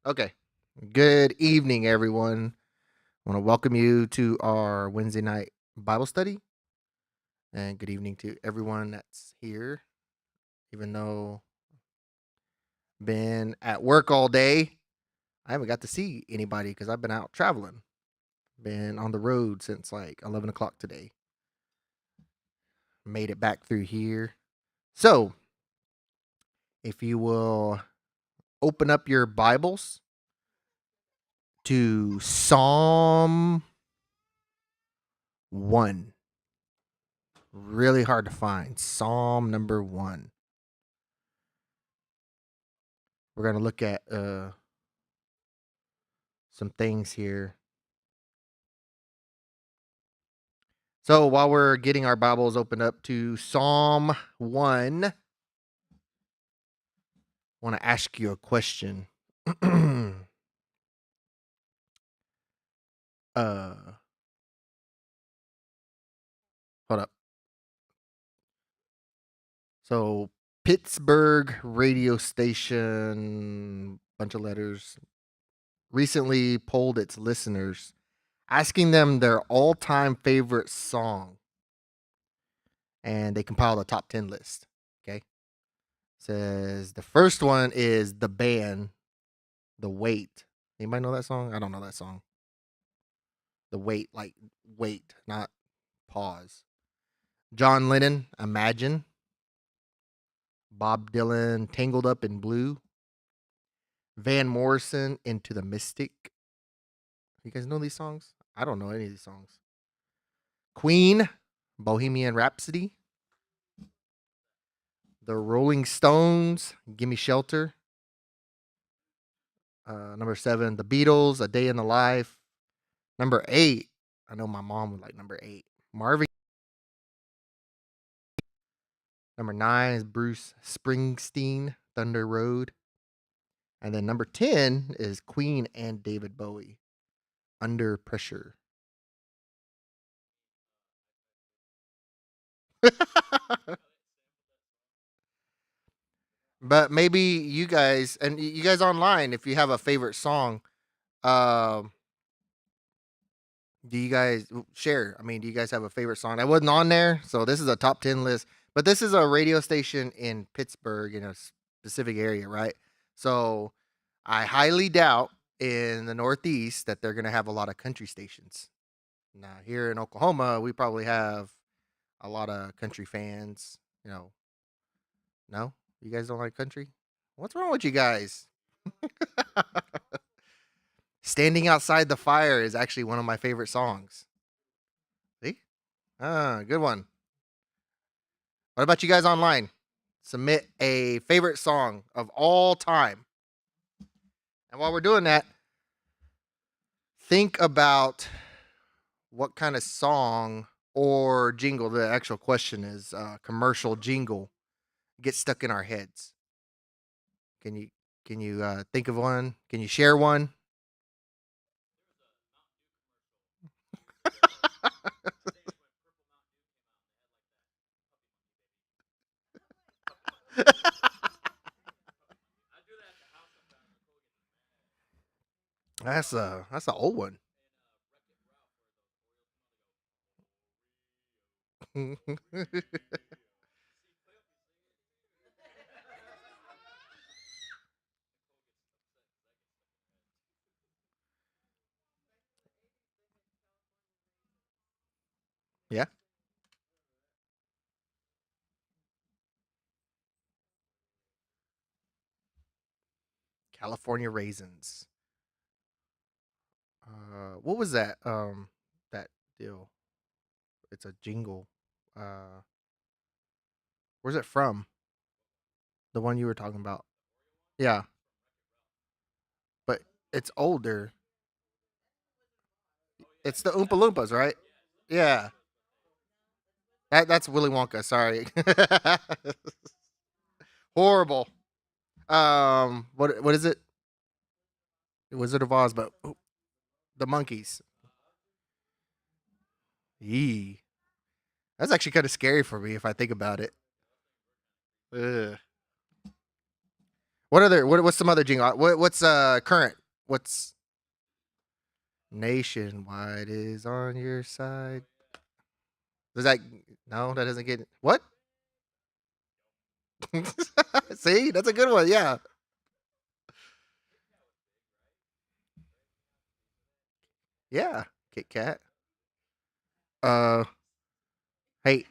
Okay. Good evening, everyone. I want to welcome you to our Wednesday night Bible study. And good evening to everyone that's here. Even though been at work all day, I haven't got to see anybody because I've been out traveling. Been on the road since like 11 o'clock today. Made it back through here. So, if you will open up your Bibles to Psalm 1. Really hard to find. Psalm number 1. We're going to look at some things here. So while we're getting our Bibles opened up to Psalm 1, I want to ask you a question. uh Hold up. So Pittsburgh radio station, bunch of letters, recently polled its listeners asking them their all-time favorite song, and they compiled a top 10 list. Okay? Says the first one is The Band, The Wait. Anybody know that song? I don't know that song. The Wait, like wait, not pause. John Lennon, Imagine. Bob Dylan, Tangled Up in Blue. Van Morrison, Into the Mystic. You guys know these songs? I don't know any of these songs. Queen, Bohemian Rhapsody. The Rolling Stones, Gimme Shelter. Number 7, The Beatles, A Day in the Life. Number 8, I know my mom would like number 8. Marvin. Number 9 is Bruce Springsteen, Thunder Road. And then number 10 is Queen and David Bowie, Under Pressure. But maybe you guys, and you guys online, if you have a favorite song, um, do you guys share? I mean, do you guys have a favorite song? I wasn't on there, so this is a top 10 list. But this is a radio station in Pittsburgh, in a specific area, right? So I highly doubt in the Northeast that they're going to have a lot of country stations. Now, here in Oklahoma, we probably have a lot of country fans. No, you guys don't like country? What's wrong with you guys? Standing Outside the Fire is actually one of my favorite songs. See? Good one. What about you guys online? Submit a favorite song of all time. And while we're doing that, think about what kind of song or jingle, the actual question is commercial jingle, gets stuck in our heads. Can you think of one? Can you share one? That's an old one. Yeah, California Raisins. What was that? That deal. It's a jingle. Uh, where's it from? The one you were talking about. Yeah, but it's older. It's the Oompa Loompas, right? Yeah, that's Willy Wonka. Sorry, horrible. What is it? Wizard of Oz, but the monkeys. Yee. That's actually kind of scary for me if I think about it. Ugh. What's some other jingle? What's current? What's nationwide is on your side? Does that no? That doesn't get what? See, that's a good one. Yeah. Yeah. Kit Kat. Uh, hey,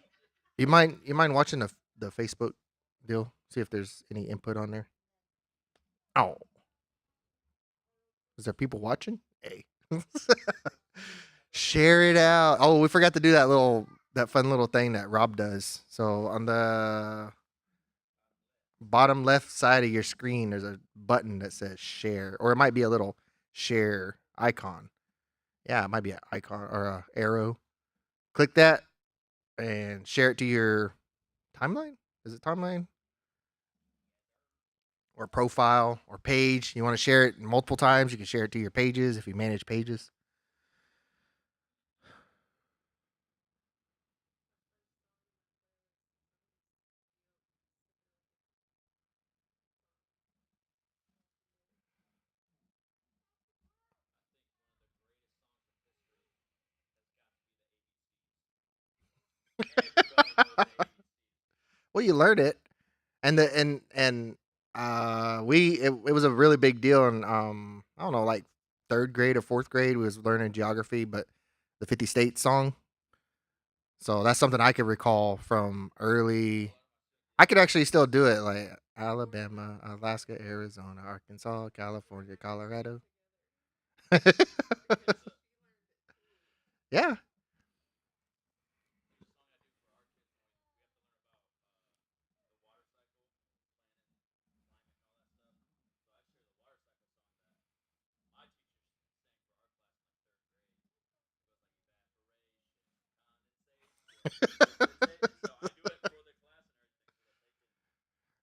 you mind watching the Facebook deal? See if there's any input on there. Oh, is there people watching? Hey, share it out. Oh, we forgot to do that fun little thing that Rob does. So on the bottom left side of your screen, there's a button that says share, or it might be a little share icon. Yeah, it might be an icon or a arrow. Click that and share it to your timeline. Is it timeline or profile or page? You want to share it multiple times? You can share it to your pages if you manage pages. Well, you learned it, and it was a really big deal in I don't know, like third grade or fourth grade. We was learning geography, but the 50 States song. So that's something I could recall from early. I could actually still do it, like Alabama, Alaska, Arizona, Arkansas, California, Colorado. Yeah.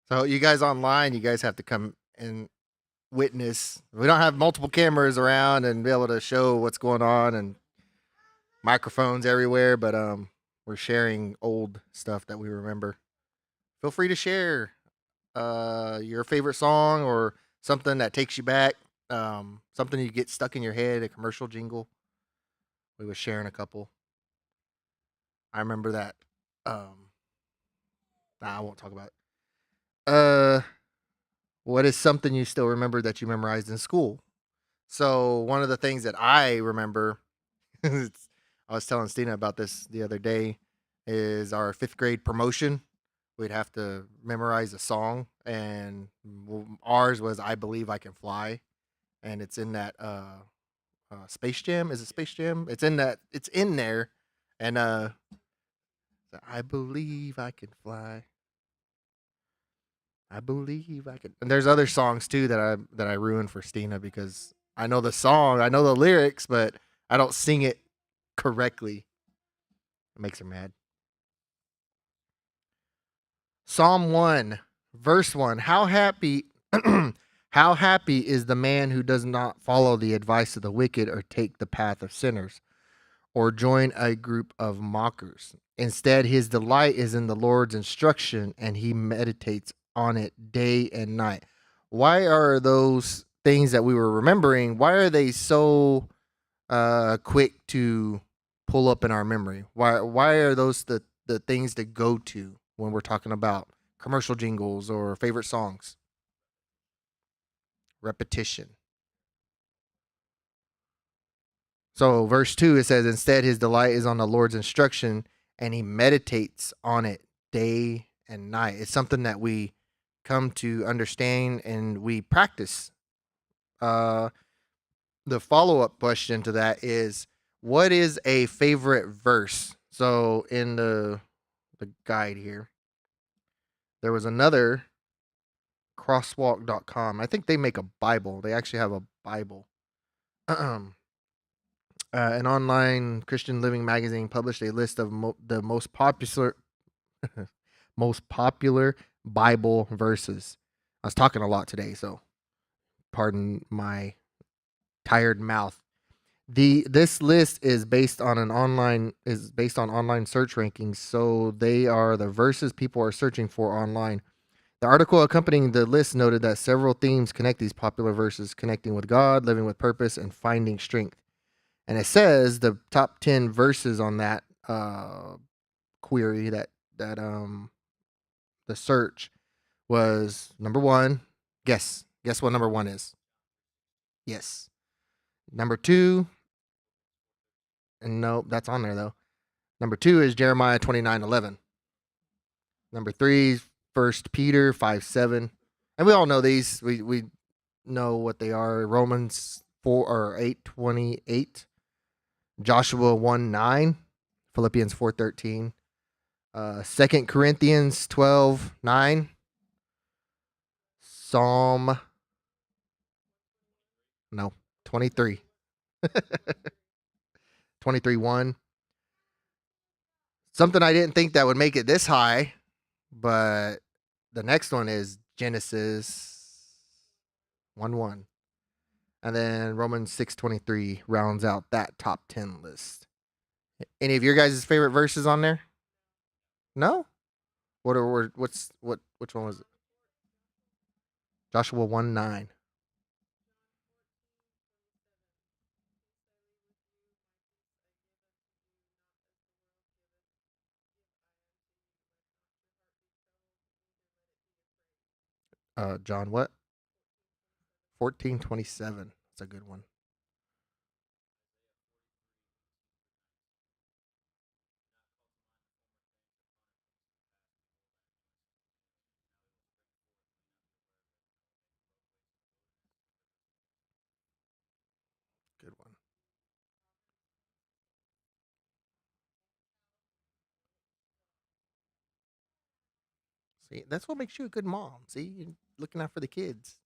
So you guys online, you guys have to come and witness. We don't have multiple cameras around and be able to show what's going on and microphones everywhere, but we're sharing old stuff that we remember. Feel free to share your favorite song or something that takes you back, something you get stuck in your head, a commercial jingle. We were sharing a couple. I remember that. Um, I won't talk about it. What is something you still remember that you memorized in school? So one of the things that I remember, I was telling Stina about this the other day, is our fifth grade promotion. We'd have to memorize a song, and ours was "I Believe I Can Fly," and it's in that Space Jam. Is it Space Jam? It's in that. It's in there, and I believe I can fly. I believe I can. And there's other songs too that I ruined for Stina because I know the song, I know the lyrics, but I don't sing it correctly. It makes her mad. Psalm 1, verse 1. How happy how happy is the man who does not follow the advice of the wicked or take the path of sinners or join a group of mockers. Instead, his delight is in the Lord's instruction and he meditates on it day and night. Why are those things that we were remembering, why are they so quick to pull up in our memory? Why are those the things to go to when we're talking about commercial jingles or favorite songs? Repetition. So verse 2 it says instead his delight is on the Lord's instruction and he meditates on it day and night. It's something that we come to understand and we practice. Uh the follow-up question to that is what is a favorite verse? So in the guide here, there was another crosswalk.com. I think they make a Bible. They actually have a Bible. An online Christian living magazine published a list of the most popular most popular Bible verses. I was talking a lot today, so pardon my tired mouth. This list is based on online search rankings, so they are the verses people are searching for online. The article accompanying the list noted that several themes connect these popular verses: connecting with God, living with purpose, and finding strength. And it says the top 10 verses on that query, that the search was number one. Guess what number one is? Yes. Number two, and nope, that's on there though. Number two is Jeremiah 29:11. Number three is 1 Peter 5:7. And we all know these. We know what they are. Romans 4 or 8:28. Joshua 1:9. Philippians 4:13. 2 Corinthians 12:9. Psalm, no, 23. 23:1. Something I didn't think that would make it this high, but the next one is Genesis 1:1. And then Romans 6:23 rounds out that top 10 list. Any of your guys' favorite verses on there? No? Which one was it? Joshua 1:9. John what? 14:27. That's a good one. Good one. See, that's what makes you a good mom. See, you're looking out for the kids.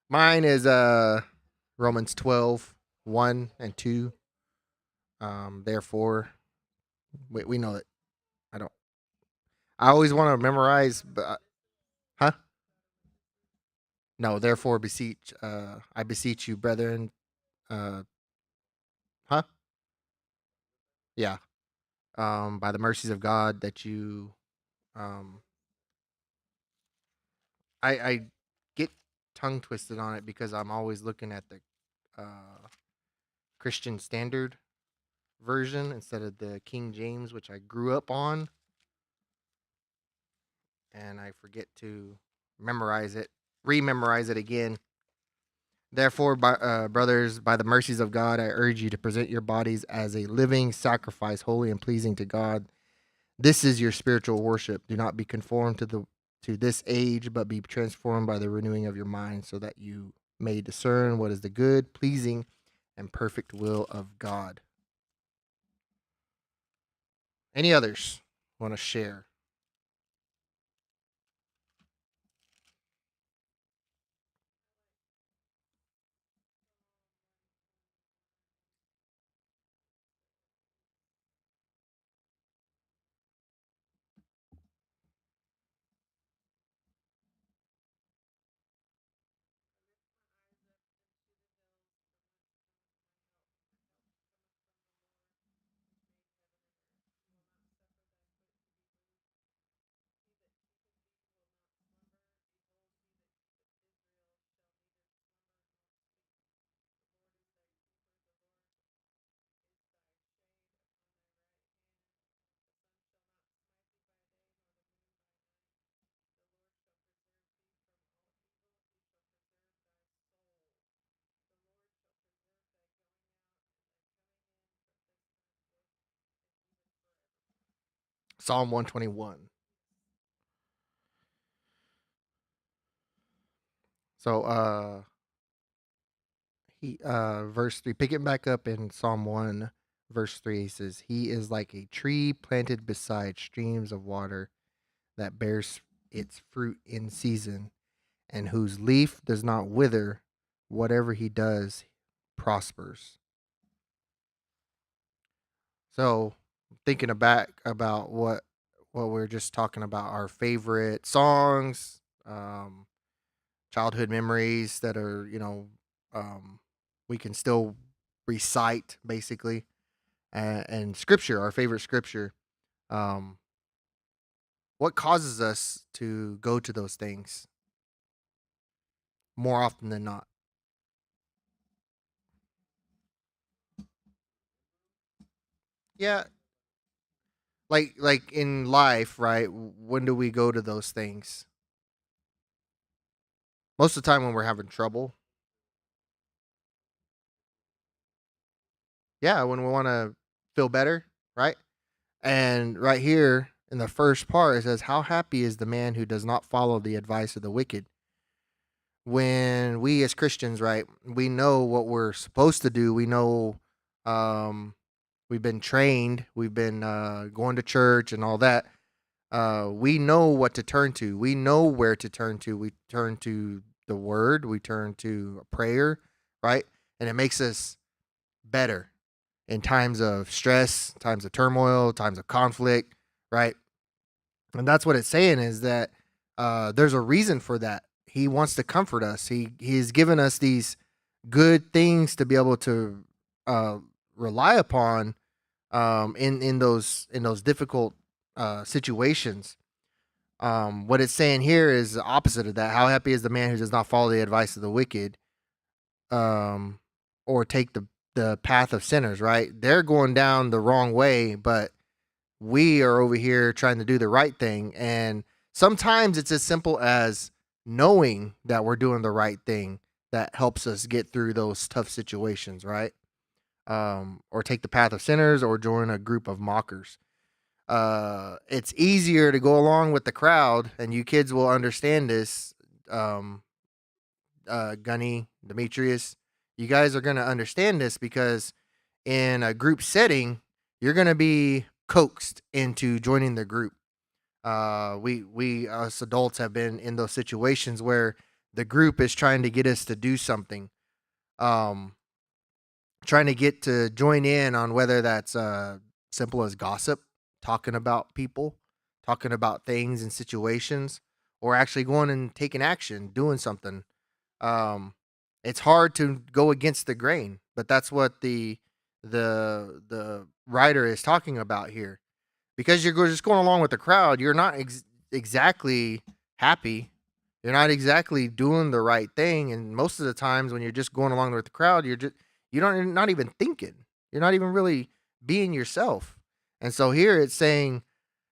Mine is Romans 12:1 and 2. Therefore, we know that I don't. I always want to memorize, but huh? No. Therefore, beseech. I beseech you, brethren. Uh, huh? Yeah. By the mercies of God, that you. Um, I get tongue twisted on it because I'm always looking at the Christian Standard version instead of the King James, which I grew up on, and I forget to memorize it, rememorize it again. Therefore, brothers, by the mercies of God, I urge you to present your bodies as a living sacrifice, holy and pleasing to God. This is your spiritual worship. Do not be conformed to this age, but be transformed by the renewing of your mind, so that you may discern what is the good, pleasing, and perfect will of God. Any others want to share? Psalm 121. So he verse 3, pick it back up in Psalm 1 verse 3. He says, he is like a tree planted beside streams of water, that bears its fruit in season, and whose leaf does not wither. Whatever he does prospers. So thinking back about what we are just talking about, our favorite songs, childhood memories that are, um, we can still recite basically, and scripture, our favorite scripture. What causes us to go to those things more often than not? Yeah, like in life, right? When do we go to those things? Most of the time when we're having trouble. Yeah, when we want to feel better, right? And right here in the first part, it says, "How happy is the man who does not follow the advice of the wicked." When we as Christians, right, we know what we're supposed to do. We know, um, we've been trained. We've been going to church and all that. We know what to turn to. We know where to turn to. We turn to the Word. We turn to prayer, right, and it makes us better in times of stress, times of turmoil, times of conflict, right? And that's what it's saying is that there's a reason for that. He wants to comfort us. He's given us these good things to be able to uh, rely upon in those difficult situations. What it's saying here is the opposite of that. How happy is the man who does not follow the advice of the wicked, um, or take the path of sinners? Right? They're going down the wrong way, but we are over here trying to do the right thing. And sometimes it's as simple as knowing that we're doing the right thing that helps us get through those tough situations, right? Or take the path of sinners or join a group of mockers. It's easier to go along with the crowd, and you kids will understand this. Um, Gunny, Demetrius, you guys are going to understand this because in a group setting, you're going to be coaxed into joining the group. We us adults have been in those situations where the group is trying to get us to do something, um, trying to get to join in on whether that's simple as gossip, talking about people, talking about things and situations, or actually going and taking action, doing something. um, it's hard to go against the grain, but that's what the writer is talking about here. Because just going along with the crowd, you're not exactly happy. You're not exactly doing the right thing, and most of the times when you're just going along with the crowd, you're not even thinking. You're not even really being yourself. And so here it's saying,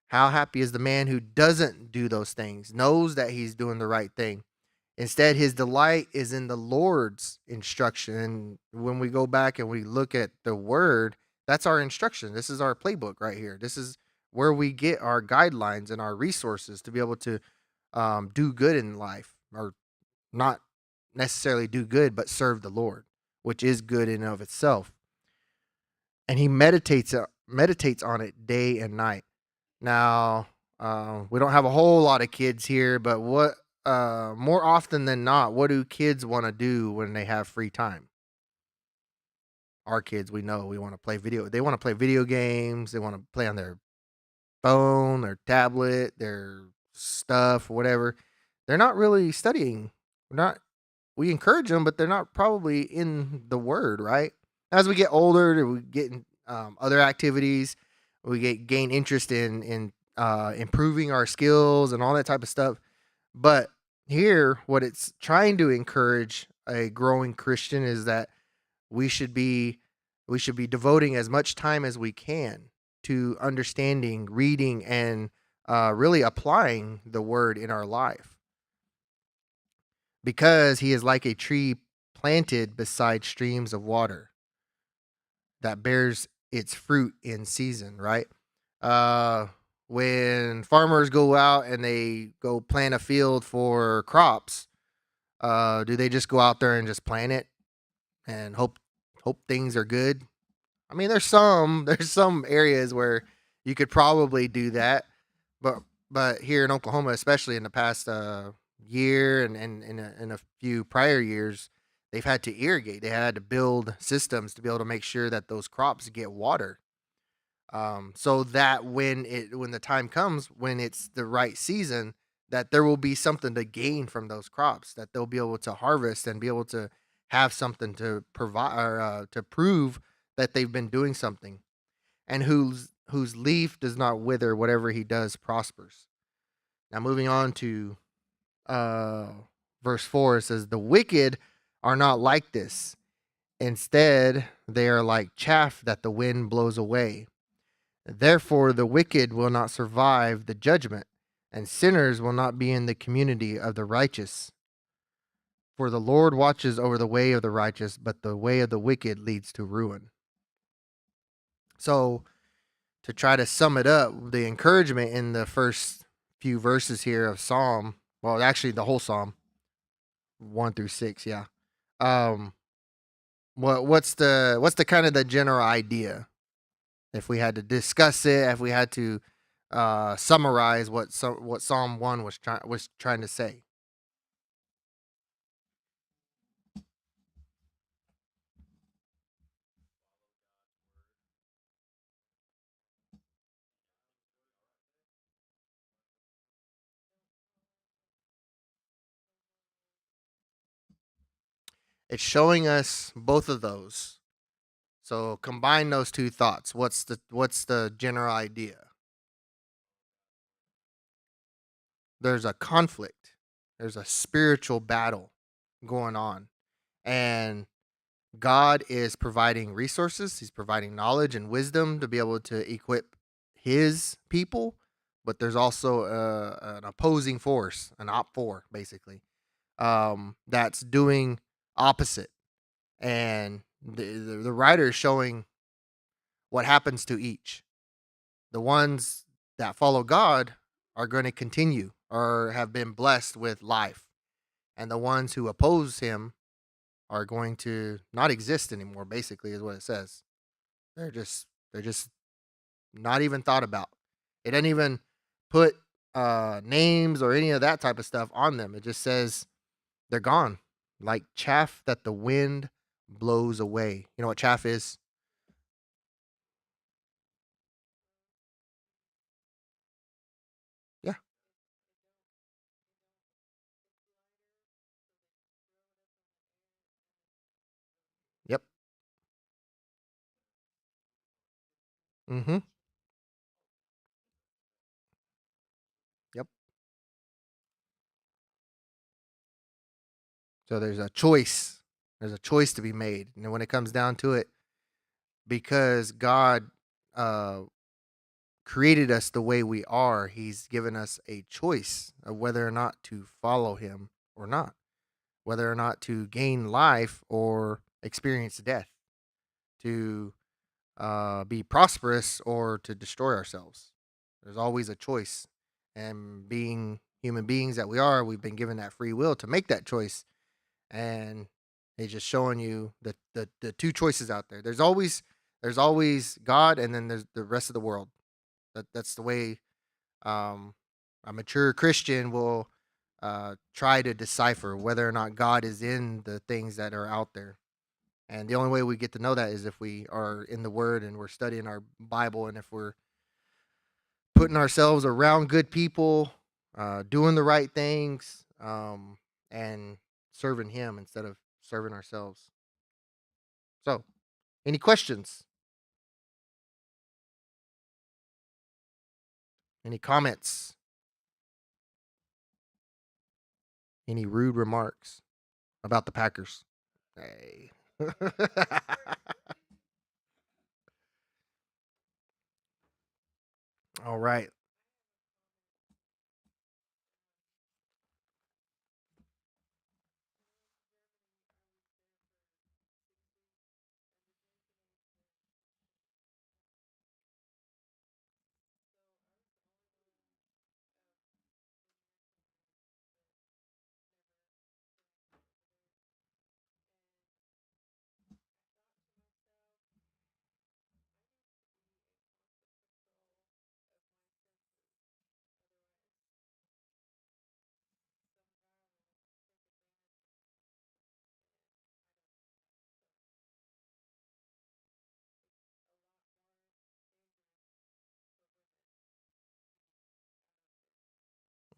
"How happy is the man who doesn't do those things, knows that he's doing the right thing." Instead, his delight is in the Lord's instruction. And when we go back and we look at the word, that's our instruction. This is our playbook right here. This is where we get our guidelines and our resources to be able to do good in life, or not necessarily do good, but serve the Lord, which is good in and of itself. And he meditates on it day and night. Now, we don't have a whole lot of kids here, but what more often than not, what do kids want to do when they have free time? Our kids, we know we want to play video. They want to play video games. They want to play on their phone, their tablet, their stuff, whatever. They're not really studying. We're not. We encourage them, but they're not probably in the word, right? As we get older, we get in other activities. We gain interest in improving our skills and all that type of stuff. But here, what it's trying to encourage a growing Christian is that we should be we should be devoting as much time as we can to understanding, reading, and really applying the word in our life, because he is like a tree planted beside streams of water that bears its fruit in season, right? Uh, when farmers go out and they go plant a field for crops, do they just go out there and just plant it and hope things are good? I mean, there's some areas where you could probably do that, but here in Oklahoma, especially in the past year and in a few prior years, they've had to irrigate. They had to build systems to be able to make sure that those crops get water, so that when the time comes when it's the right season, that there will be something to gain from those crops, that they'll be able to harvest and be able to have something to provide, or to prove that they've been doing something. And whose leaf does not wither, whatever he does prospers. Now, moving on to uh, verse 4, it says, "The wicked are not like this. Instead, they are like chaff that the wind blows away. Therefore, the wicked will not survive the judgment, and sinners will not be in the community of the righteous. For the Lord watches over the way of the righteous, but the way of the wicked leads to ruin." So, to try to sum it up, the encouragement in the first few verses here of Psalm, well, actually the whole Psalm, 1 through 6, yeah. Um, what's the kind of the general idea? If we had to discuss it, if we had to summarize what Psalm 1 was trying to say. It's showing us both of those. So combine those two thoughts. What's the general idea? There's a conflict. There's a spiritual battle going on. And God is providing resources, He's providing knowledge and wisdom to be able to equip His people. But there's also an opposing force, an op four, basically, that's doing opposite. And the writer is showing what happens to each. The ones that follow God are going to continue or have been blessed with life, and the ones who oppose Him are going to not exist anymore. Basically, is what it says. They're just not even thought about. It doesn't even put names or any of that type of stuff on them. It just says they're gone, like chaff that the wind blows away. You know what chaff is? Yeah. Yep. Mm-hmm. Yep. So there's a choice. There's a choice to be made, and when it comes down to it, because God uh, created us the way we are, He's given us a choice of whether or not to follow Him or not, whether or not to gain life or experience death, to be prosperous or to destroy ourselves. There's always a choice. And being human beings that we are, we've been given that free will to make that choice. And it's just showing you the two choices out there. There's always God, and then there's the rest of the world. That's the way um, a mature Christian will try to decipher whether or not God is in the things that are out there. And the only way we get to know that is if we are in the Word and we're studying our Bible, and if we're putting ourselves around good people, doing the right things, and serving Him instead of serving ourselves. So, any questions? Any comments? Any rude remarks about the Packers? Hey. All right.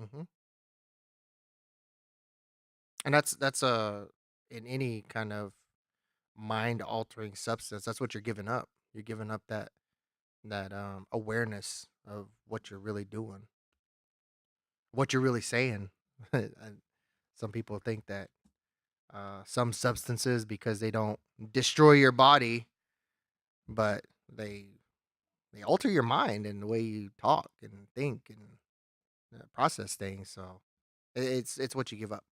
Hmm. And that's in any kind of mind altering substance. That's what you're giving up. You're giving up that awareness of what you're really doing. what you're really saying. And some people think that some substances, because they don't destroy your body, but they alter your mind and the way you talk and think and process things. So it's what you give up.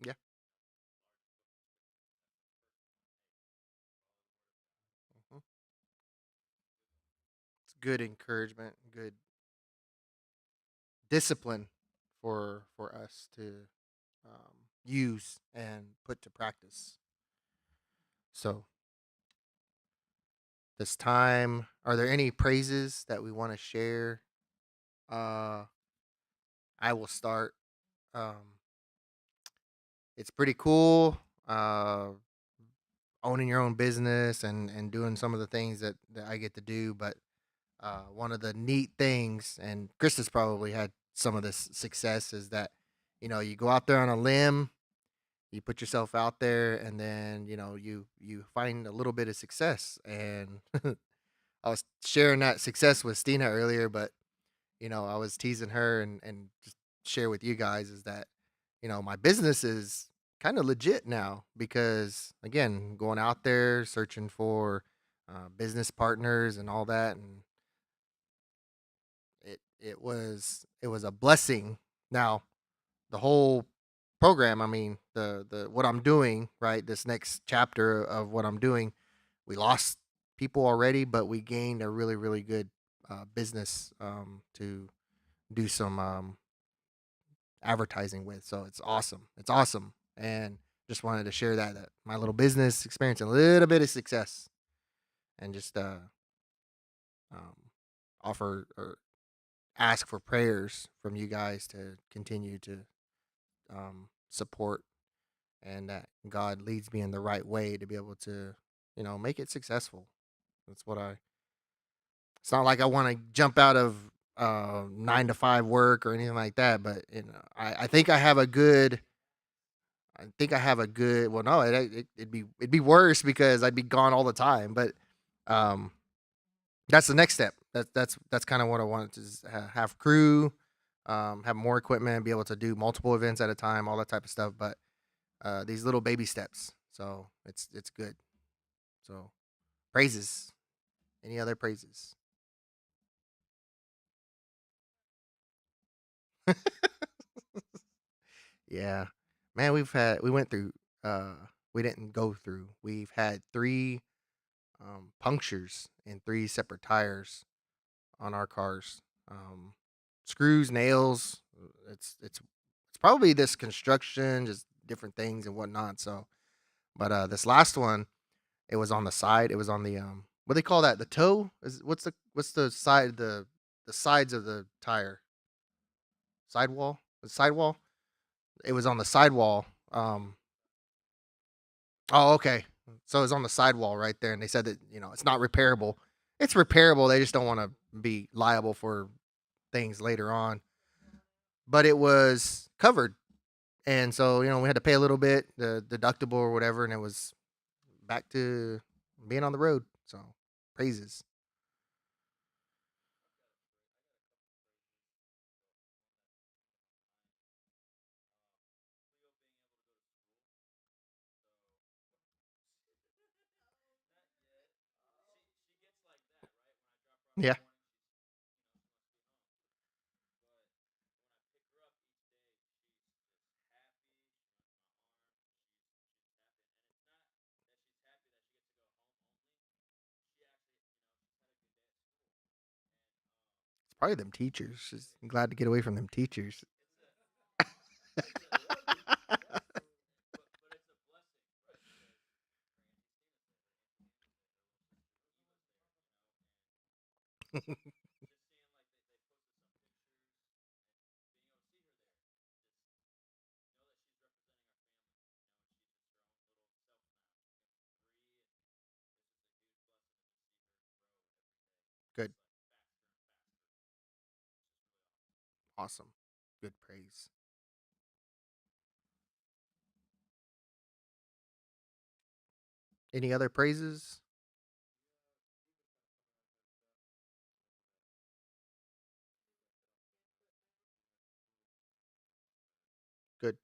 Yeah. Mhm. It's good encouragement, good discipline for us to use and put to practice. So this time, are there any praises that we want to share? Uh, I will start. Um, it's pretty cool. Owning your own business and doing some of the things that I get to do. But one of the neat things, and Krista's probably had some of this success, is that you go out there on a limb, you put yourself out there, and then you find a little bit of success. And I was sharing that success with Stina earlier, but I was teasing her and just share with you guys is that, my business is kind of legit now because again, going out there searching for business partners and all that, and it was a blessing. Now, the whole program, I mean, the what I'm doing, right? This next chapter of what I'm doing, we lost people already, but we gained a really really good business to do some advertising with. So it's awesome. It's awesome. And just wanted to share that my little business experience a little bit of success and just um, offer or ask for prayers from you guys to continue to support and that God leads me in the right way to be able to, make it successful. That's what I. It's not like I want to jump out of 9 to 5 work or anything like that, but I think I have a good I think I have a good. Well, no, it'd be worse because I'd be gone all the time. But um, that's the next step. That's kind of what I wanted to have crew, have more equipment, be able to do multiple events at a time, all that type of stuff. But these little baby steps, so it's good. So praises. Any other praises? Yeah, man, we went through. Uh, we didn't go through. We've had three punctures in three separate tires on our cars. Um, Screws, nails. It's probably this construction, just different things and whatnot. So, but this last one, it was on the side. It was on the what do they call that? The toe is what's the side the sides of the tire sidewall the sidewall. It was on the sidewall. Oh, okay. So it's on the sidewall right there, and they said that it's not repairable. It's repairable. They just don't want to be liable for things later on. But it was covered, and so we had to pay a little bit, the deductible or whatever, and it was back to being on the road. So praises. Yeah. Probably them teachers. Just glad to get away from them teachers. Good. Awesome. Good praise. Any other praises? Good.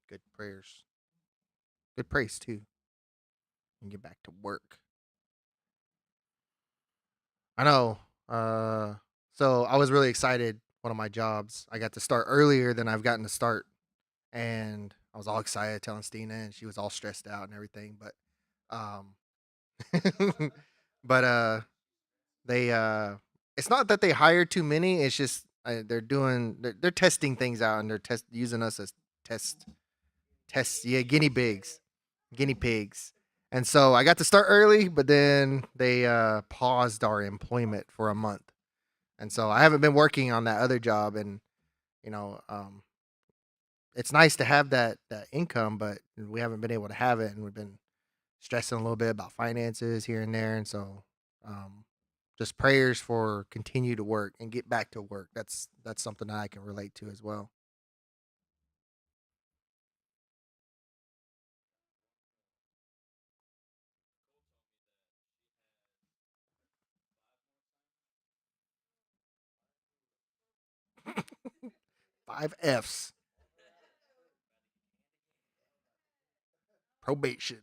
Good prayers. Good praise too. And get back to work. I know. Uh, so I was really excited. One of my jobs, I got to start earlier than I've gotten to start, and I was all excited telling Stina, and she was all stressed out and everything. Um, but they it's not that they hired too many. It's just they're testing things out, and they're test using us as test yeah, guinea pigs. And so I got to start early, but then they paused our employment for a month. And so I haven't been working on that other job, and you know, it's nice to have that income, but we haven't been able to have it, and we've been stressing a little bit about finances here and there, and so um, just prayers for continue to work and get back to work. That's something that I can relate to as well. 5 Fs probation.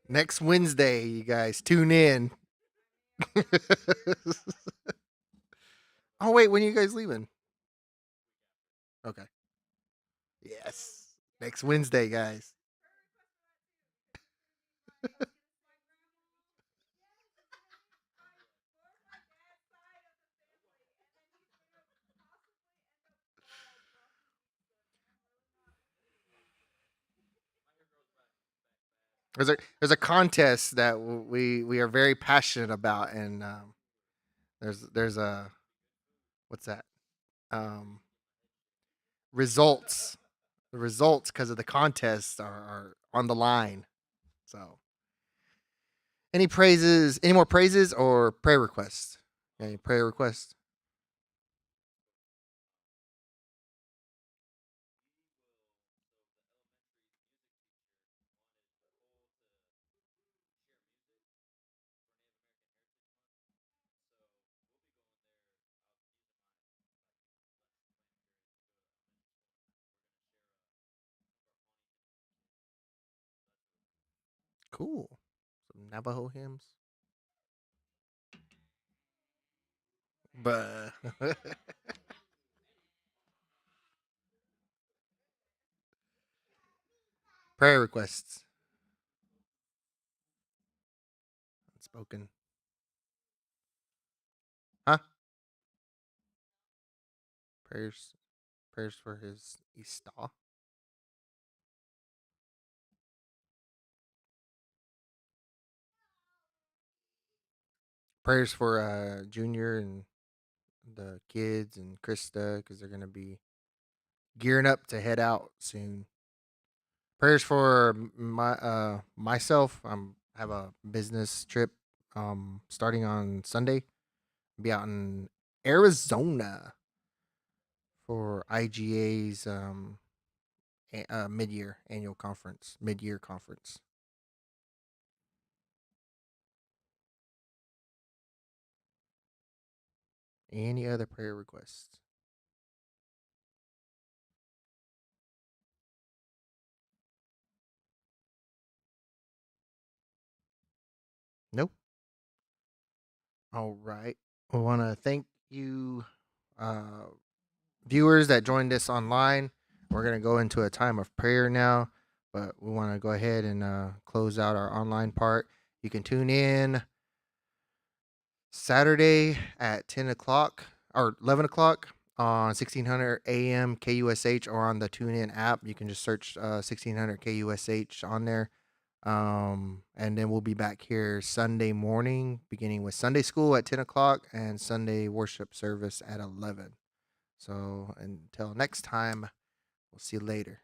Next Wednesday, you guys tune in. Oh wait, when are you guys leaving? Okay. Yes. Next Wednesday, guys. There's a contest that we are very passionate about, and there's a what's that um, results. The results because of the contest are on the line. So, any praises? Any more praises or prayer requests? Any prayer requests? Cool. Some Navajo hymns. But Prayer requests. Unspoken. Huh? Prayers. Prayers for his Easter. Prayers for Junior and the kids and Krista because they're gonna be gearing up to head out soon. Prayers for myself. Have a business trip starting on Sunday. Be out in Arizona for IGA's mid-year annual conference, mid-year conference. Any other prayer requests? Nope. All right. We want to thank you, uh, viewers that joined us online. We're going to go into a time of prayer now, but we want to go ahead and close out our online part. You can tune in Saturday at 10 o'clock or 11 o'clock on 1600 AM KUSH or on the TuneIn app. You can just search 1600 KUSH on there. And then we'll be back here Sunday morning, beginning with Sunday school at 10 o'clock and Sunday worship service at 11. So until next time, we'll see you later.